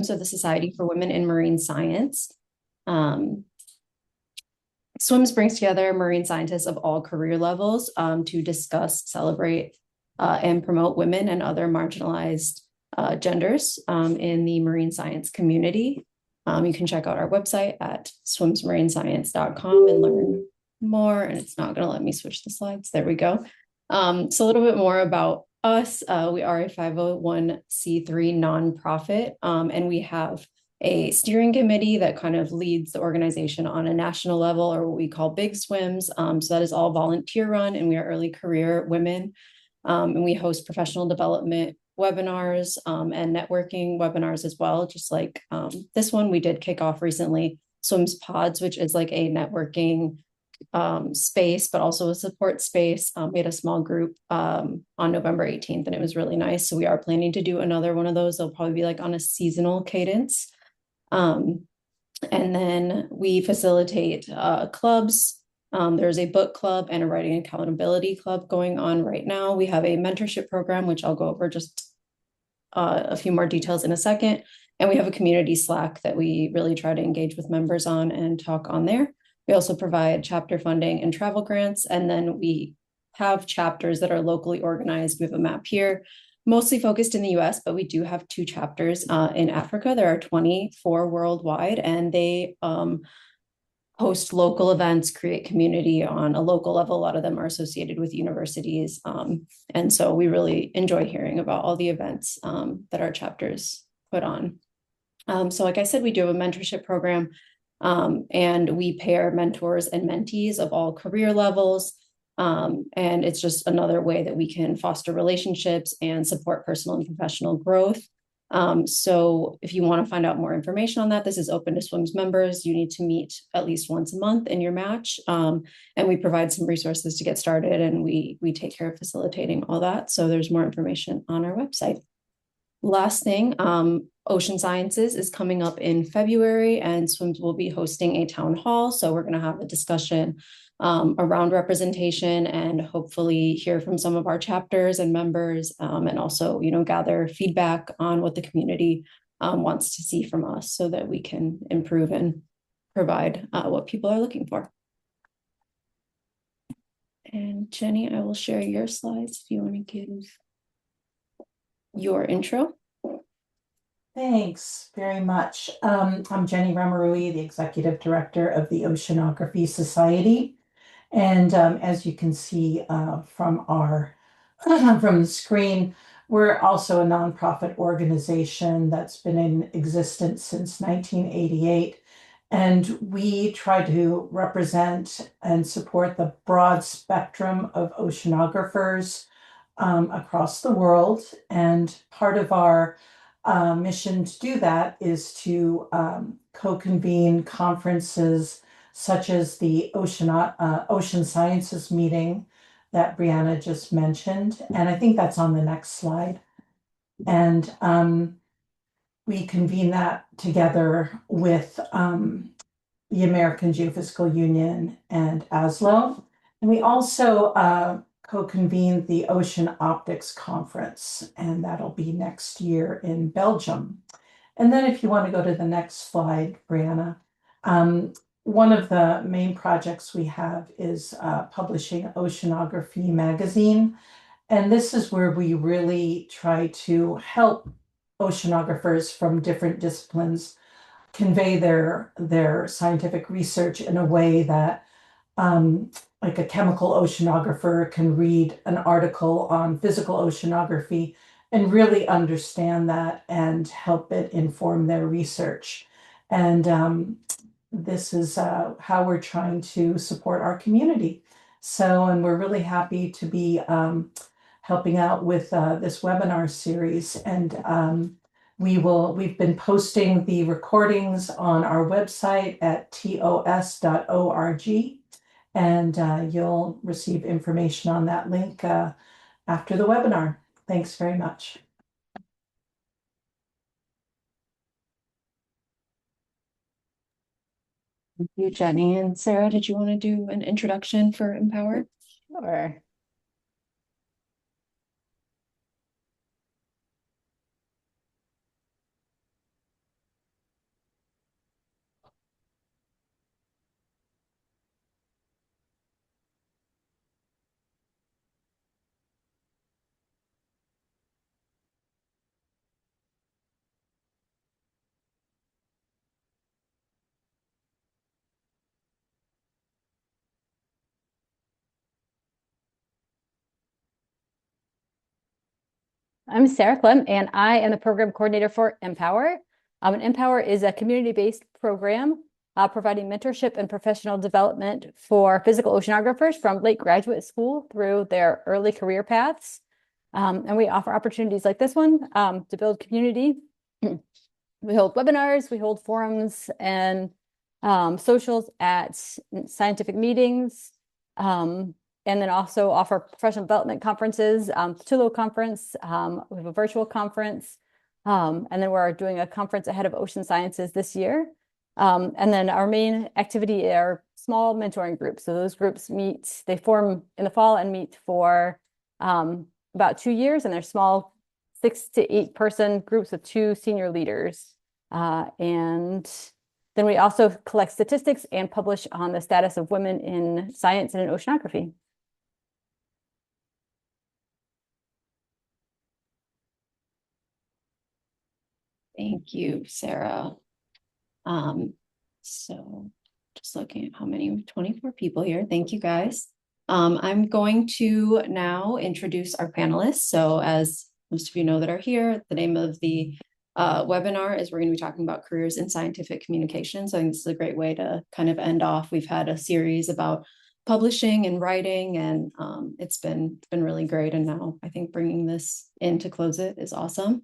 So the Society for Women in Marine Science. SWMS brings together marine scientists of all career levels to discuss, celebrate, and promote women and other marginalized genders in the marine science community. You can check out our website at swimsmarinescience.com and learn more. And it's not going to let me switch the slides. There we go. So a little bit more about us. We are a 501c3 nonprofit, and we have a steering committee that kind of leads the organization on a national level, or what we call big swims. So that is all volunteer run, and we are early career women. And we host professional development webinars and networking webinars as well. Just like this one, we did kick off recently SWMS Pods, which is like a networking space, but also a support space. We had a small group on November 18th, and it was really nice. So we are planning to do another one of those. They'll probably be like on a seasonal cadence. And then we facilitate clubs. There's a book club and a writing accountability club going on right now. We have a mentorship program, which I'll go over just a few more details in a second. And we have a community Slack that we really try to engage with members on and talk on there. We also provide chapter funding and travel grants. And then we have chapters that are locally organized. We have a map here, mostly focused in the US, but we do have 2 chapters in Africa. There are 24 worldwide, and they host local events, create community on a local level. A lot of them are associated with universities. And so we really enjoy hearing about all the events that our chapters put on. So like I said, we do have a mentorship program, and we pair mentors and mentees of all career levels. And it's just another way that we can foster relationships and support personal and professional growth. So if you want to find out more information on that, this is open to SWMS members. You need to meet at least once a month in your match. And we provide some resources to get started, and we take care of facilitating all that. So there's more information on our website. Last thing, Ocean Sciences is coming up in February, and SWMS will be hosting a town hall. So we're going to have a discussion around representation, and hopefully hear from some of our chapters and members, and also, gather feedback on what the community wants to see from us, so that we can improve and provide what people are looking for. And Jenny, I will share your slides if you want to give your intro. Thanks very much. I'm Jenny Ramarui, the Executive Director of the Oceanography Society. And as you can see from the screen, we're also a nonprofit organization that's been in existence since 1988. And we try to represent and support the broad spectrum of oceanographers across the world. And part of our mission to do that is to co-convene conferences such as the Ocean Sciences meeting that Brianna just mentioned. And I think that's on the next slide. And we convene that together with the American Geophysical Union and ASLO. And we also co-convened the Ocean Optics Conference, and that'll be next year in Belgium. And then if you want to go to the next slide, Brianna, one of the main projects we have is publishing Oceanography magazine. And this is where we really try to help oceanographers from different disciplines convey their scientific research in a way that like a chemical oceanographer can read an article on physical oceanography and really understand that and help it inform their research. And this is how we're trying to support our community. And we're really happy to be helping out with this webinar series. And we've been posting the recordings on our website at tos.org. And you'll receive information on that link after the webinar. Thanks very much. Thank you, Jenny. And Sarah, did you want to do an introduction for MPOWIR? Sure. I'm Sarah Clem, and I am the program coordinator for MPOWIR. And MPOWIR is a community-based program providing mentorship and professional development for physical oceanographers from late graduate school through their early career paths. And we offer opportunities like this one to build community. We hold webinars, we hold forums and socials at scientific meetings. And then also offer professional development conferences, Tulo conference, we have a virtual conference, and then we're doing a conference ahead of ocean sciences this year. And then our main activity are small mentoring groups. So those groups meet, they form in the fall and meet for about 2 years, and they're small 6 to 8 person groups with 2 senior leaders. And then we also collect statistics and publish on the status of women in science and in oceanography. Thank you, Sarah. So just looking at how many, 24 people here. Thank you, guys. I'm going to now introduce our panelists. So as most of you know that are here, the name of the webinar is we're going to be talking about careers in scientific communication. So I think this is a great way to kind of end off. We've had a series about publishing and writing, and it's been really great. And now I think bringing this in to close it is awesome.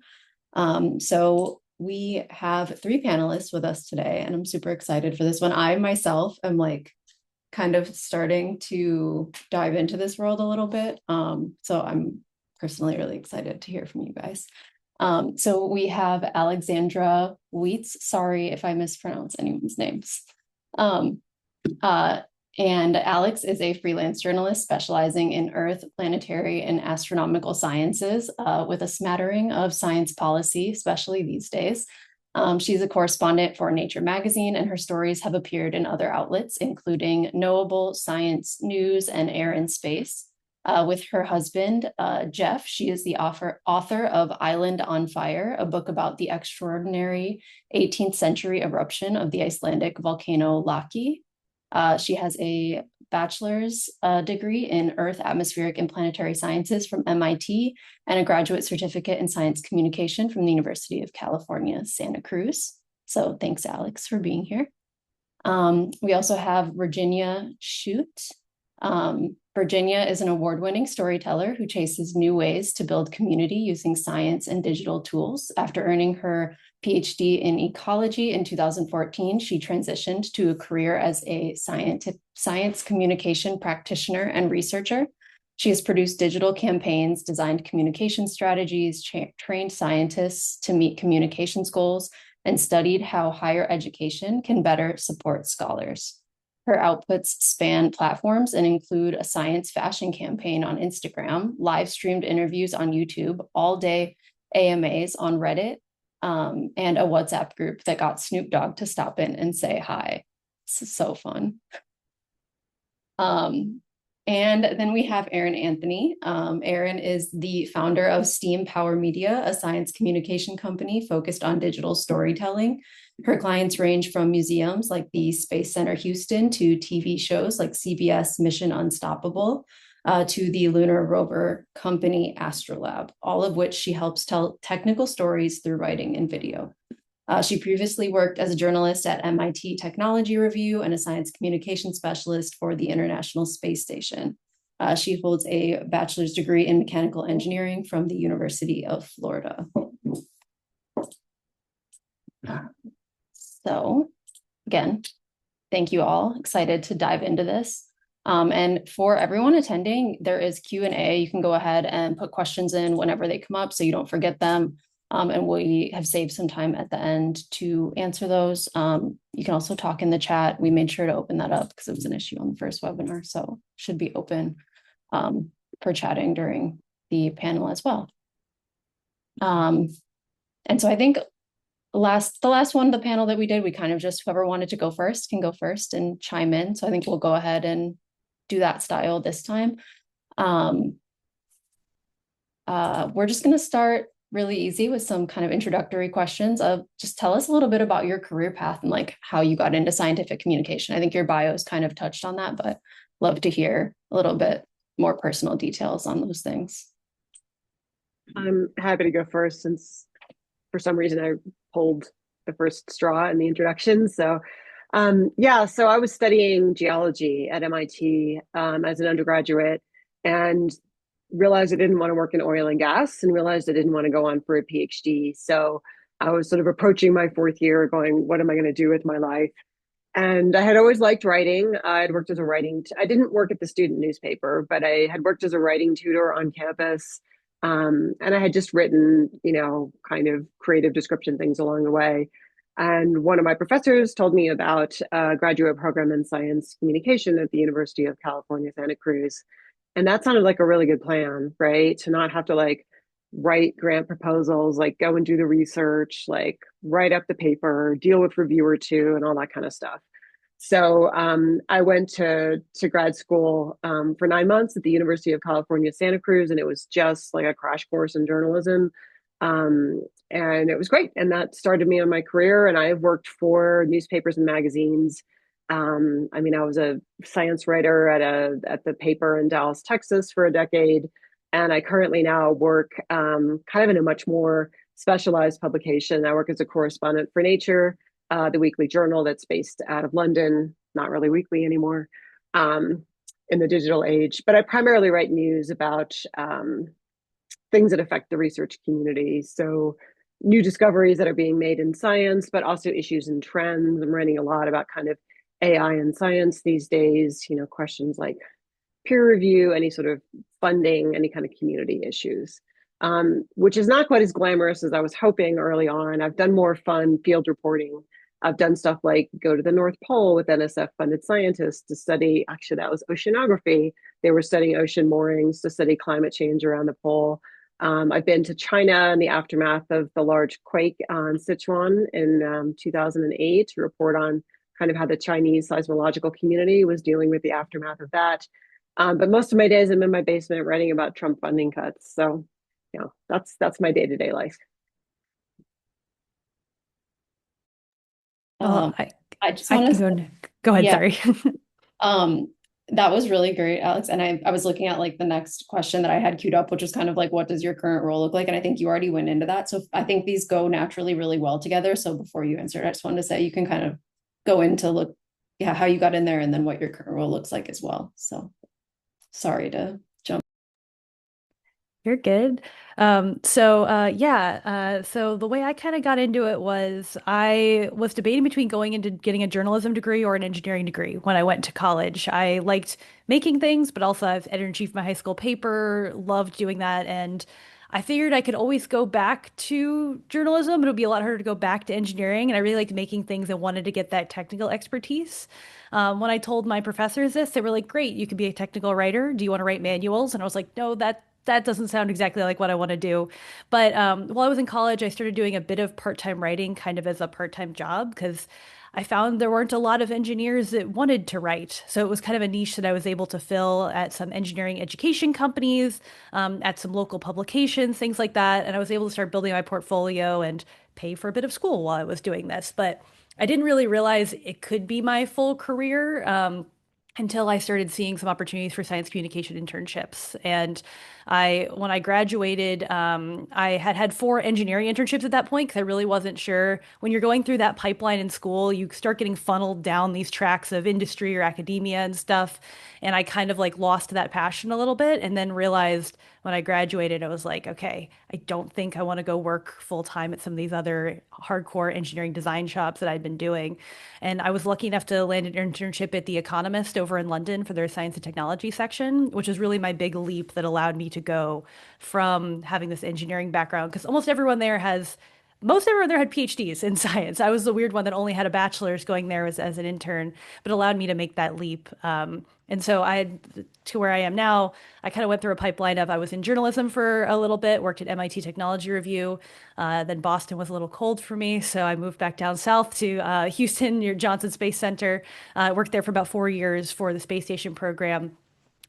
So we have 3 panelists with us today, and I'm super excited for this one. I myself am like kind of starting to dive into this world a little bit. So I'm personally really excited to hear from you guys. So we have Alexandra Witze. Sorry if I mispronounce anyone's names. And Alex is a freelance journalist specializing in Earth, planetary, and astronomical sciences with a smattering of science policy, especially these days. She's a correspondent for Nature magazine, and her stories have appeared in other outlets, including Knowable, Science News, and Air and Space. With her husband, Jeff, she is the author of Island on Fire, a book about the extraordinary 18th century eruption of the Icelandic volcano Laki. She has a bachelor's degree in Earth, Atmospheric, and Planetary Sciences from MIT, and a graduate certificate in Science Communication from the University of California, Santa Cruz. So thanks, Alex, for being here. We also have Virginia Schutte. Virginia is an award-winning storyteller who chases new ways to build community using science and digital tools. After earning her PhD in ecology in 2014, she transitioned to a career as a science communication practitioner and researcher. She has produced digital campaigns, designed communication strategies, trained scientists to meet communications goals, and studied how higher education can better support scholars. Her outputs span platforms and include a science fashion campaign on Instagram, live-streamed interviews on YouTube, all-day AMAs on Reddit, and a WhatsApp group that got Snoop Dogg to stop in and say hi. This is so fun. And then we have Erin Anthony. Erin is the founder of Steam Power Media, a science communication company focused on digital storytelling. Her clients range from museums like the Space Center Houston to TV shows like CBS Mission Unstoppable to the lunar rover company Astrolab, all of which she helps tell technical stories through writing and video. She previously worked as a journalist at MIT Technology Review and a science communication specialist for the International Space Station. She holds a bachelor's degree in mechanical engineering from the University of Florida. So again, thank you all. Excited to dive into this. And for everyone attending, there is Q&A. You can go ahead and put questions in whenever they come up so you don't forget them. And we have saved some time at the end to answer those. You can also talk in the chat. We made sure to open that up because it was an issue on the first webinar, so should be open for chatting during the panel as well. And so I think the last one of the panel that we did, we kind of just, whoever wanted to go first can go first and chime in. So I think we'll go ahead and do that style this time. We're just going to start really easy with some kind of introductory questions of just tell us a little bit about your career path and like how you got into scientific communication. I think your bios kind of touched on that, but love to hear a little bit more personal details on those things. I'm happy to go first since for some reason I pulled the first straw in the introduction. So so I was studying geology at MIT as an undergraduate and realized I didn't want to work in oil and gas and realized I didn't want to go on for a PhD. So I was sort of approaching my fourth year going, what am I going to do with my life? And I had always liked writing. I'd worked as a I didn't work at the student newspaper, but I had worked as a writing tutor on campus. And I had just written, kind of creative description things along the way. And one of my professors told me about a graduate program in science communication at the University of California, Santa Cruz. And that sounded like a really good plan, right? To not have to like write grant proposals, like go and do the research, like write up the paper, deal with reviewer two, and all that kind of stuff. So I went to grad school for 9 months at the University of California, Santa Cruz, and it was just like a crash course in journalism. And it was great. And that started me on my career. And I have worked for newspapers and magazines. I mean, I was a science writer at the paper in Dallas, Texas for a decade. And I currently now work kind of in a much more specialized publication. I work as a correspondent for Nature, the weekly journal that's based out of London, not really weekly anymore, in the digital age. But I primarily write news about things that affect the research community. So new discoveries that are being made in science, but also issues and trends. I'm writing a lot about kind of AI and science these days, questions like peer review, any sort of funding, any kind of community issues, which is not quite as glamorous as I was hoping early on. I've done more fun field reporting. I've done stuff like go to the North Pole with NSF funded scientists to study, actually, that was oceanography. They were studying ocean moorings to study climate change around the pole. I've been to China in the aftermath of the large quake on Sichuan in 2008 to report on kind of how the Chinese seismological community was dealing with the aftermath of that. But most of my days I'm in my basement writing about Trump funding cuts. So, that's my day-to-day life. I just I want can to go ahead. yeah. Sorry. That was really great, Alex. And I was looking at like the next question that I had queued up, which was kind of like, what does your current role look like? And I think you already went into that. So I think these go naturally really well together. So before you answer, I just wanted to say you can kind of go into how you got in there and then what your current role looks like as well. So sorry to jump. You're good. So the way I kind of got into it was I was debating between going into getting a journalism degree or an engineering degree when I went to college. I liked making things, but also I've editor-in-chief my high school paper, loved doing that, and I figured I could always go back to journalism. It would be a lot harder to go back to engineering, and I really liked making things and wanted to get that technical expertise. When I told my professors this, they were like, "Great, you could be a technical writer. Do you want to write manuals?" And I was like, "No, that doesn't sound exactly like what I want to do." But while I was in college, I started doing a bit of part-time writing kind of as a part-time job because I found there weren't a lot of engineers that wanted to write. So it was kind of a niche that I was able to fill at some engineering education companies, at some local publications, things like that. And I was able to start building my portfolio and pay for a bit of school while I was doing this. But I didn't really realize it could be my full career. Until I started seeing some opportunities for science communication internships. And when I graduated, I had 4 engineering internships at that point because I really wasn't sure. When you're going through that pipeline in school, you start getting funneled down these tracks of industry or academia and stuff. And I kind of like lost that passion a little bit and then realized when I graduated, I was like, okay, I don't think I want to go work full time at some of these other hardcore engineering design shops that I'd been doing. And I was lucky enough to land an internship at The Economist over in London for their science and technology section, which was really my big leap that allowed me to go from having this engineering background, because most everyone there had PhDs in science. I was the weird one that only had a bachelor's going there as an intern, but allowed me to make that leap. And so to where I am now, I kind of went through a pipeline of I was in journalism for a little bit, worked at MIT Technology Review. Then Boston was a little cold for me, so I moved back down south to Houston near Johnson Space Center. Worked there for about 4 years for the space station program.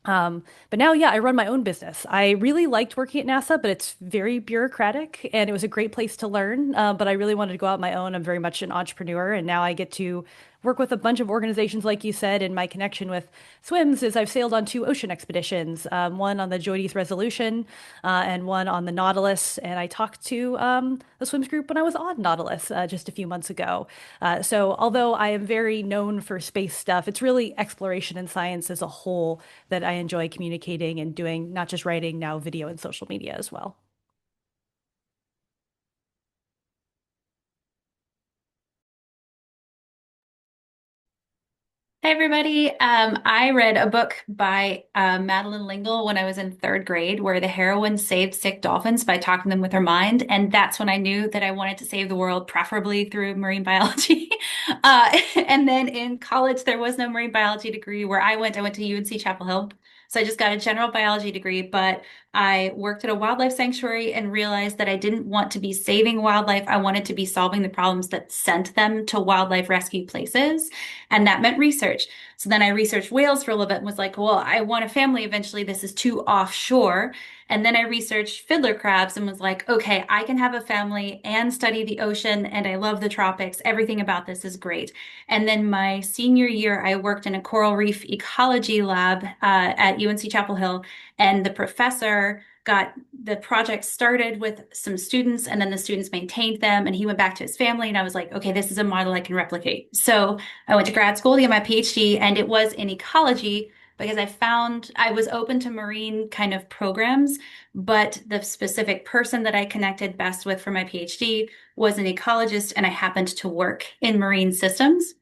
But now, yeah, I run my own business. I really liked working at NASA, but it's very bureaucratic and it was a great place to learn. But I really wanted to go out on my own. I'm very much an entrepreneur, and now I get to work with a bunch of organizations, like you said, and my connection with SWMS is I've sailed on 2 ocean expeditions, one on the Joyde's Resolution and one on the Nautilus. And I talked to the SWMS group when I was on Nautilus just a few months ago. So although I am very known for space stuff, it's really exploration and science as a whole that I enjoy communicating and doing, not just writing, now video and social media as well. Hey everybody. I read a book by Madeline L'Engle when I was in 3rd grade where the heroine saved sick dolphins by talking them with her mind. And that's when I knew that I wanted to save the world, preferably through marine biology. And then in college, there was no marine biology degree where I went. I went to UNC Chapel Hill. So I just got a general biology degree, but I worked at a wildlife sanctuary and realized that I didn't want to be saving wildlife. I wanted to be solving the problems that sent them to wildlife rescue places. And that meant research. So then I researched whales for a little bit and was like, well, I want a family eventually. This is too offshore. And then I researched fiddler crabs and was like, okay, I can have a family and study the ocean. And I love the tropics. Everything about this is great. And then my senior year, I worked in a coral reef ecology lab at UNC Chapel Hill. And the professor got the project started with some students, and then the students maintained them, and he went back to his family. And I was like, okay, this is a model I can replicate. So I went to grad school to get my PhD, and it was in ecology because I found I was open to marine kind of programs, but the specific person that I connected best with for my PhD was an ecologist, and I happened to work in marine systems.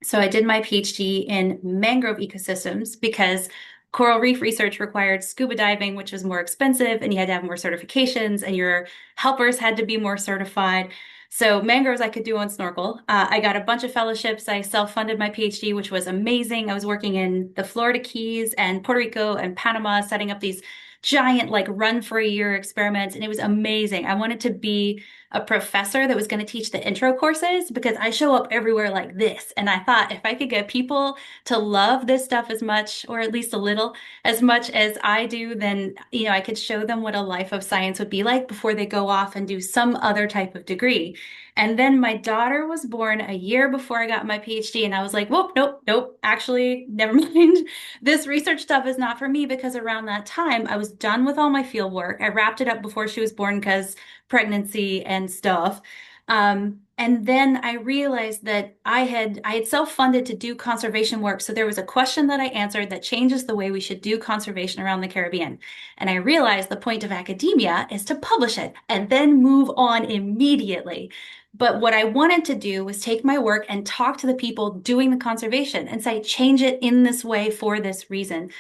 So I did my PhD in mangrove ecosystems because coral reef research required scuba diving, which was more expensive, and you had to have more certifications, and your helpers had to be more certified. So mangroves I could do on snorkel. I got a bunch of fellowships. I self-funded my PhD, which was amazing. I was working in the Florida Keys and Puerto Rico and Panama, setting up these giant like run for a year experiments, and it was amazing. I wanted to be a professor that was going to teach the intro courses because I show up everywhere like this. And I thought if I could get people to love this stuff as much, or at least a little, as much as I do, then, I could show them what a life of science would be like before they go off and do some other type of degree. And then my daughter was born a year before I got my PhD, and I was like, whoop, nope, actually, never mind. This research stuff is not for me, because around that time, I was done with all my field work. I wrapped it up before she was born because pregnancy and stuff. And then I realized that I had self-funded to do conservation work. So there was a question that I answered that changes the way we should do conservation around the Caribbean. And I realized the point of academia is to publish it and then move on immediately. But what I wanted to do was take my work and talk to the people doing the conservation and say, change it in this way for this reason.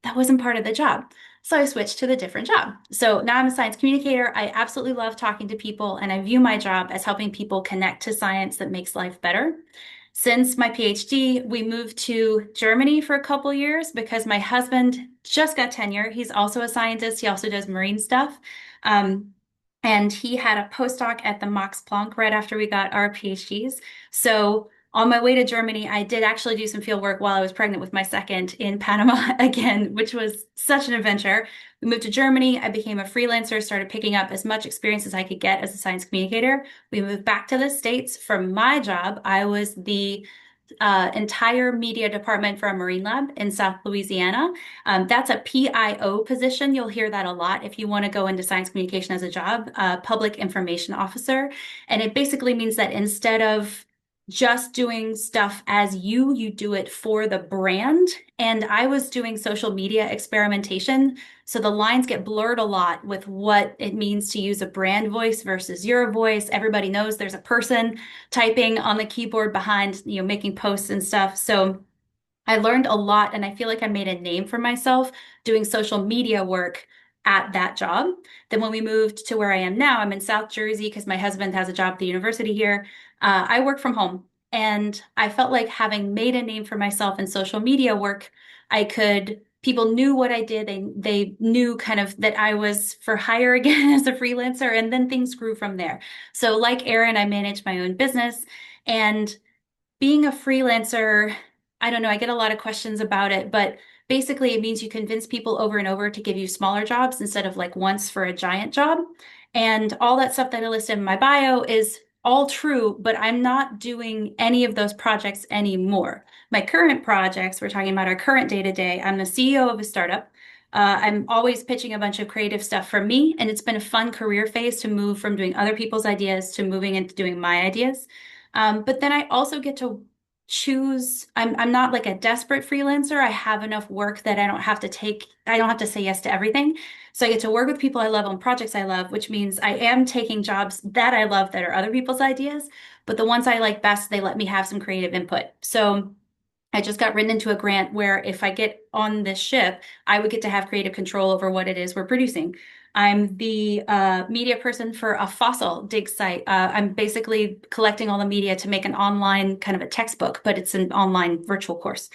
That wasn't part of the job. So I switched to the different job. So now I'm a science communicator. I absolutely love talking to people, and I view my job as helping people connect to science that makes life better. Since my PhD, we moved to Germany for a couple years because my husband just got tenure. He's also a scientist. He also does marine stuff. And he had a postdoc at the Max Planck right after we got our PhDs. So on my way to Germany, I did actually do some field work while I was pregnant with my second in Panama again, which was such an adventure. We moved to Germany. I became a freelancer, started picking up as much experience as I could get as a science communicator. We moved back to the States. For my job, I was the entire media department for a marine lab in South Louisiana. That's a PIO position. You'll hear that a lot if you want to go into science communication as a job, public information officer. And it basically means that instead of just doing stuff as you do it for the brand. And I was doing social media experimentation. So the lines get blurred a lot with what it means to use a brand voice versus your voice. Everybody knows there's a person typing on the keyboard behind, making posts and stuff. So I learned a lot, and I feel like I made a name for myself doing social media work at that job. Then when we moved to where I am now, I'm in South Jersey because my husband has a job at the university here. I work from home, and I felt like having made a name for myself in social media work, people knew what I did. They knew kind of that I was for hire again as a freelancer, and then things grew from there. So like Erin, I manage my own business, and being a freelancer, I don't know, I get a lot of questions about it, but basically it means you convince people over and over to give you smaller jobs instead of like once for a giant job. And all that stuff that I listed in my bio is all true, but I'm not doing any of those projects anymore. My current projects, we're talking about our current day-to-day. I'm the CEO of a startup. I'm always pitching a bunch of creative stuff for me, and it's been a fun career phase to move from doing other people's ideas to moving into doing my ideas. But then I also get to choose. I'm not like a desperate freelancer. I have enough work that I don't have to say yes to everything. So I get to work with people I love on projects I love, which means I am taking jobs that I love that are other people's ideas, but the ones I like best, they let me have some creative input. So I just got written into a grant where if I get on this ship, I would get to have creative control over what it is we're producing. I'm the media person for a fossil dig site. I'm basically collecting all the media to make an online kind of a textbook, but it's an online virtual course.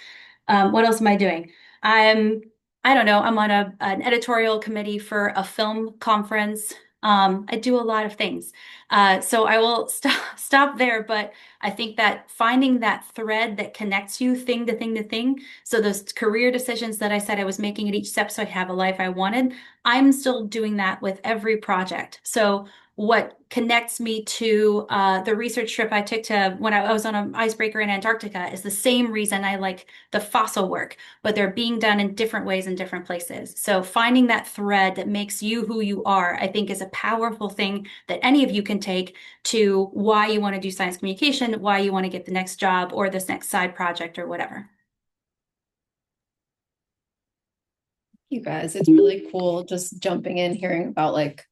What else am I doing? I'm, I don't know, I'm on an editorial committee for a film conference. I do a lot of things. So I will stop there, but I think that finding that thread that connects you thing to thing to thing. So those career decisions that I said I was making at each step so I'd have a life I wanted, I'm still doing that with every project. So what connects me to the research trip I took to when I was on an icebreaker in Antarctica is the same reason I like the fossil work, but they're being done in different ways in different places. So finding that thread that makes you who you are, I think is a powerful thing that any of you can take to why you want to do science communication, why you want to get the next job or this next side project or whatever. You guys, it's really cool just jumping in, hearing about like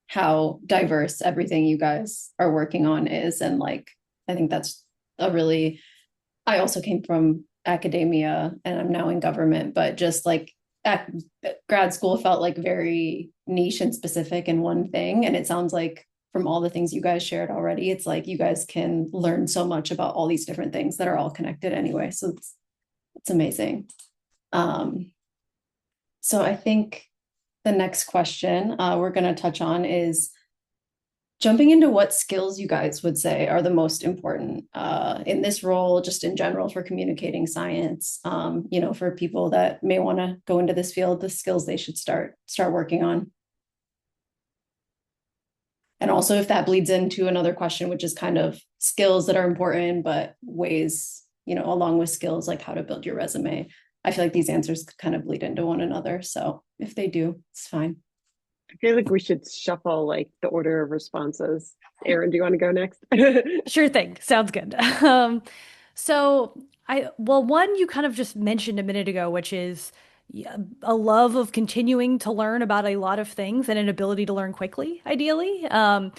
how diverse everything you guys are working on is. And like, I think that's a really, I also came from academia and I'm now in government, but just like grad school felt like very niche and specific in one thing. And it sounds like from all the things you guys shared already, it's like you guys can learn so much about all these different things that are all connected anyway. So it's amazing. So I think the next question we're going to touch on is jumping into what skills you guys would say are the most important in this role, just in general for communicating science, for people that may want to go into this field, the skills they should start working on. And also if that bleeds into another question, which is kind of skills that are important, but ways, along with skills like how to build your resume. I feel like these answers kind of bleed into one another. So if they do, it's fine. I feel like we should shuffle like the order of responses. Erin, do you want to go next? Sure thing. Sounds good. One you kind of just mentioned a minute ago, which is a love of continuing to learn about a lot of things and an ability to learn quickly, ideally, and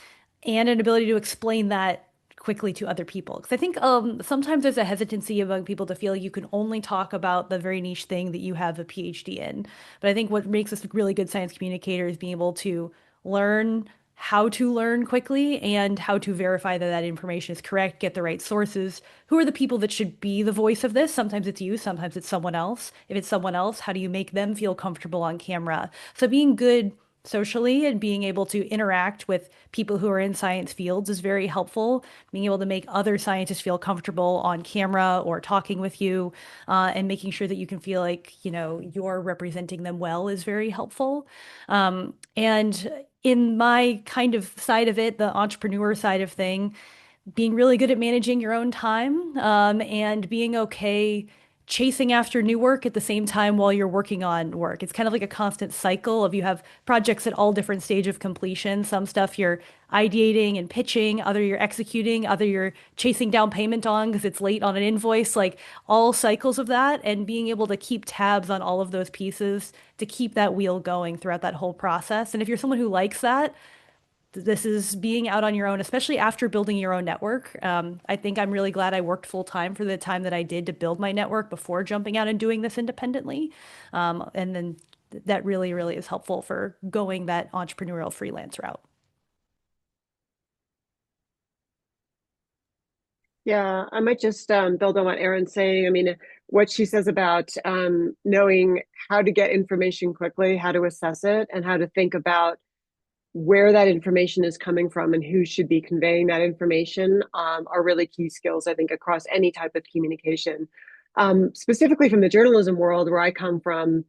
an ability to explain that quickly to other people. Because I think sometimes there's a hesitancy among people to feel you can only talk about the very niche thing that you have a PhD in. But I think what makes us a really good science communicator is being able to learn how to learn quickly and how to verify that that information is correct, get the right sources. Who are the people that should be the voice of this? Sometimes it's you, sometimes it's someone else. If it's someone else, how do you make them feel comfortable on camera? So being good socially and being able to interact with people who are in science fields is very helpful. Being able to make other scientists feel comfortable on camera or talking with you, and making sure that you can feel like, you're representing them well is very helpful. And in my kind of side of it, the entrepreneur side of thing, being really good at managing your own time, and being okay chasing after new work at the same time while you're working on work. It's kind of like a constant cycle of you have projects at all different stage of completion. Some stuff you're ideating and pitching, other you're executing, other you're chasing down payment on because it's late on an invoice, like all cycles of that, and being able to keep tabs on all of those pieces to keep that wheel going throughout that whole process. And if you're someone who likes that, this is being out on your own, especially after building your own network. I think I'm really glad I worked full time for the time that I did to build my network before jumping out and doing this independently. And then that really, really is helpful for going that entrepreneurial freelance route. Yeah, I might just build on what Erin's saying. I mean, what she says about knowing how to get information quickly, how to assess it, and how to think about where that information is coming from and who should be conveying that information are really key skills, I think, across any type of communication. Specifically from the journalism world where I come from,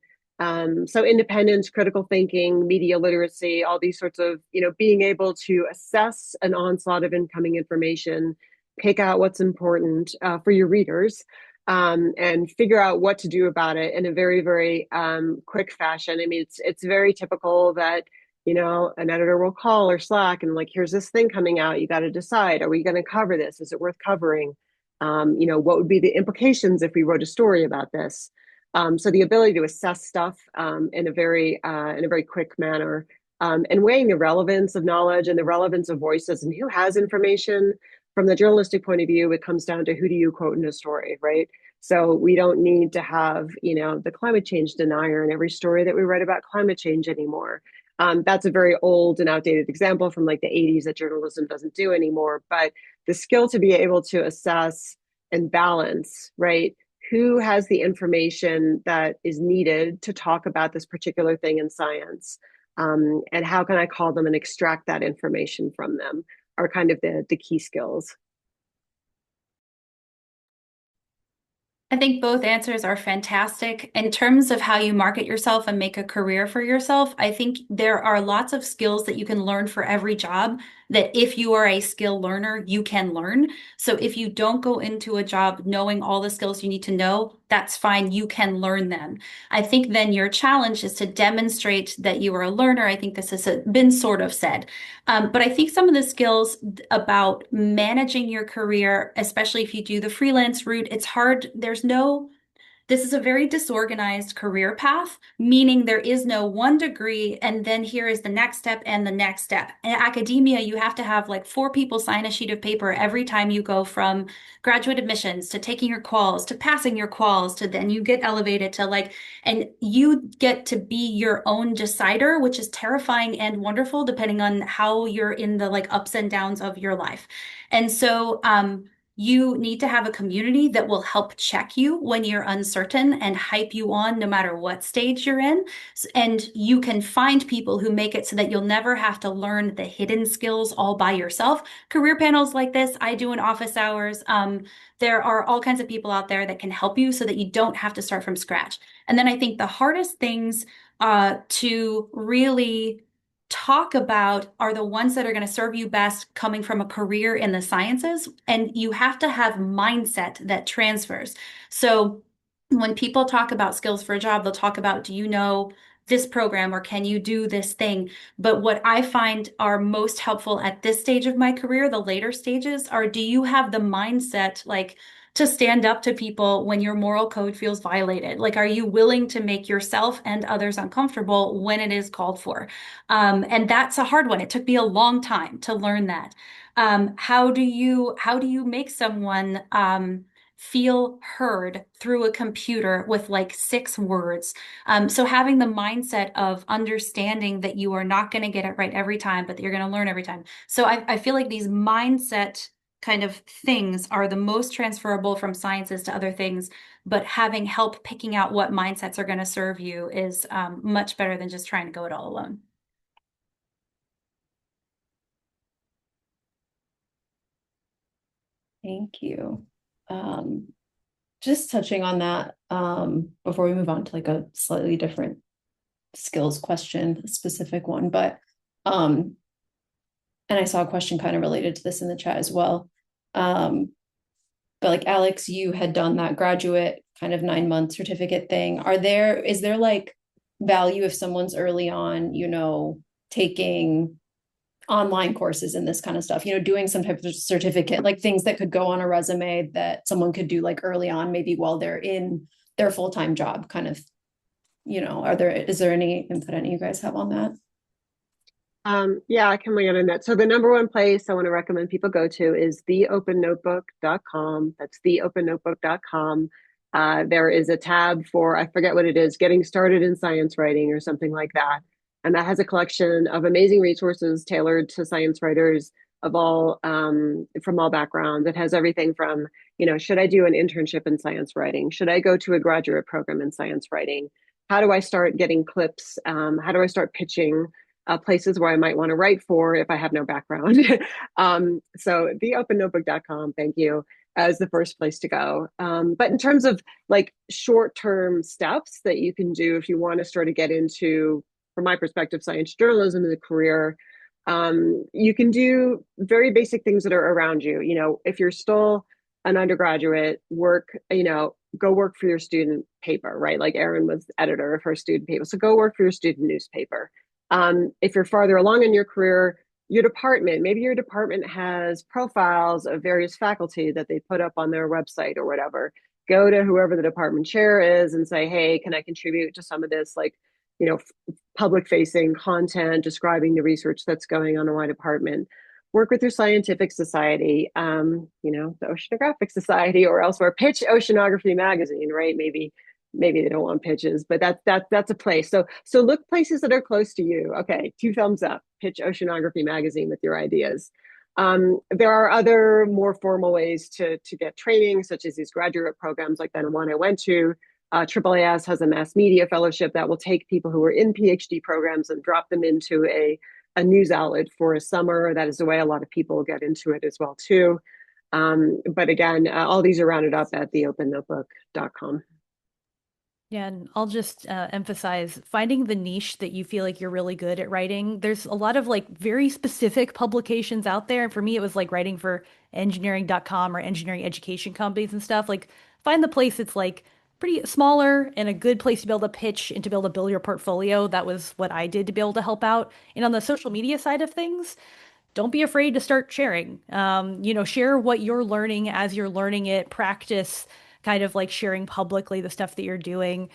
So independence, critical thinking, media literacy, all these sorts of, being able to assess an onslaught of incoming information, pick out what's important for your readers, and figure out what to do about it in a very, very quick fashion. I mean, it's very typical that, an editor will call or Slack and like, here's this thing coming out. You got to decide, are we going to cover this? Is it worth covering? What would be the implications if we wrote a story about this? So the ability to assess stuff in a very quick manner, and weighing the relevance of knowledge and the relevance of voices and who has information. From the journalistic point of view, it comes down to who do you quote in a story, right? So we don't need to have, the climate change denier in every story that we write about climate change anymore. That's a very old and outdated example from like the 80s that journalism doesn't do anymore. But the skill to be able to assess and balance, right? Who has the information that is needed to talk about this particular thing in science? And how can I call them and extract that information from them are kind of the key skills. I think both answers are fantastic. In terms of how you market yourself and make a career for yourself, I think there are lots of skills that you can learn for every job that if you are a skill learner, you can learn. So if you don't go into a job knowing all the skills you need to know, that's fine. You can learn them. I think then your challenge is to demonstrate that you are a learner. I think this has been sort of said. But I think some of the skills about managing your career, especially if you do the freelance route, it's hard. This is a very disorganized career path, meaning there is no one degree and then here is the next step and the next step. In academia, you have to have like 4 people sign a sheet of paper every time you go from graduate admissions to taking your quals to passing your quals to then you get elevated to like, and you get to be your own decider, which is terrifying and wonderful depending on how you're in the like ups and downs of your life. And so, you need to have a community that will help check you when you're uncertain and hype you on no matter what stage you're in. And you can find people who make it so that you'll never have to learn the hidden skills all by yourself. Career panels like this, I do in office hours. There are all kinds of people out there that can help you so that you don't have to start from scratch. And then I think the hardest things to really talk about are the ones that are going to serve you best coming from a career in the sciences. And you have to have mindset that transfers. So when people talk about skills for a job, they'll talk about, do you know this program or can you do this thing? But what I find are most helpful at this stage of my career, the later stages, are do you have the mindset like to stand up to people when your moral code feels violated? Like, are you willing to make yourself and others uncomfortable when it is called for? And that's a hard one. It took me a long time to learn that. How do you make someone feel heard through a computer with like 6 words? So having the mindset of understanding that you are not going to get it right every time, but that you're going to learn every time. So I feel like these mindset kind of things are the most transferable from sciences to other things, but having help picking out what mindsets are going to serve you is much better than just trying to go it all alone. Thank you. Just touching on that before we move on to like a slightly different skills question, a specific one, but and I saw a question kind of related to this in the chat as well. But like Alex, you had done that graduate kind of 9-month certificate thing. Is there like value if someone's early on, taking online courses and this kind of stuff, doing some type of certificate, like things that could go on a resume that someone could do like early on, maybe while they're in their full-time job kind of, is there any input any of you guys have on that? Yeah, I can weigh in on that. So the number one place I want to recommend people go to is theopennotebook.com. That's theopennotebook.com. There is a tab for, I forget what it is, getting started in science writing or something like that. And that has a collection of amazing resources tailored to science writers of all, from all backgrounds. It has everything from, should I do an internship in science writing? Should I go to a graduate program in science writing? How do I start getting clips? How do I start pitching? Places where I might want to write for if I have no background. So theopennotebook.com, thank you. as the first place to go. But in terms of like short-term steps that you can do if you want to sort of get into, from my perspective, science journalism as a career, you can do very basic things that are around you. You know, if you're still an undergraduate, go work for your student paper, right? Like Erin was editor of her student paper. So go work for your student newspaper. If you're farther along in your career, maybe your department has profiles of various faculty that they put up on their website or whatever. Go to whoever the department chair is and say, hey, can I contribute to some of this, like, public facing content describing the research that's going on in my department? Work with your scientific society, the Oceanographic Society or elsewhere. Pitch Oceanography magazine, right? Maybe they don't want pitches, but that's a place. So look places that are close to you. Okay, 2 thumbs up. Pitch Oceanography magazine with your ideas. There are other more formal ways to get training, such as these graduate programs like the one I went to. AAAS has a mass media fellowship that will take people who are in PhD programs and drop them into a news outlet for a summer. That is the way a lot of people get into it as well too. But again, all these are rounded up at theopennotebook.com. Yeah, and I'll just emphasize finding the niche that you feel like you're really good at writing. There's a lot of like very specific publications out there. And for me, it was like writing for engineering.com or engineering education companies and stuff. Like find the place that's like pretty smaller and a good place to be able to pitch and to be able to build your portfolio. That was what I did to be able to help out. And on the social media side of things, don't be afraid to start sharing. Share what you're learning as you're learning it, practice kind of like sharing publicly the stuff that you're doing,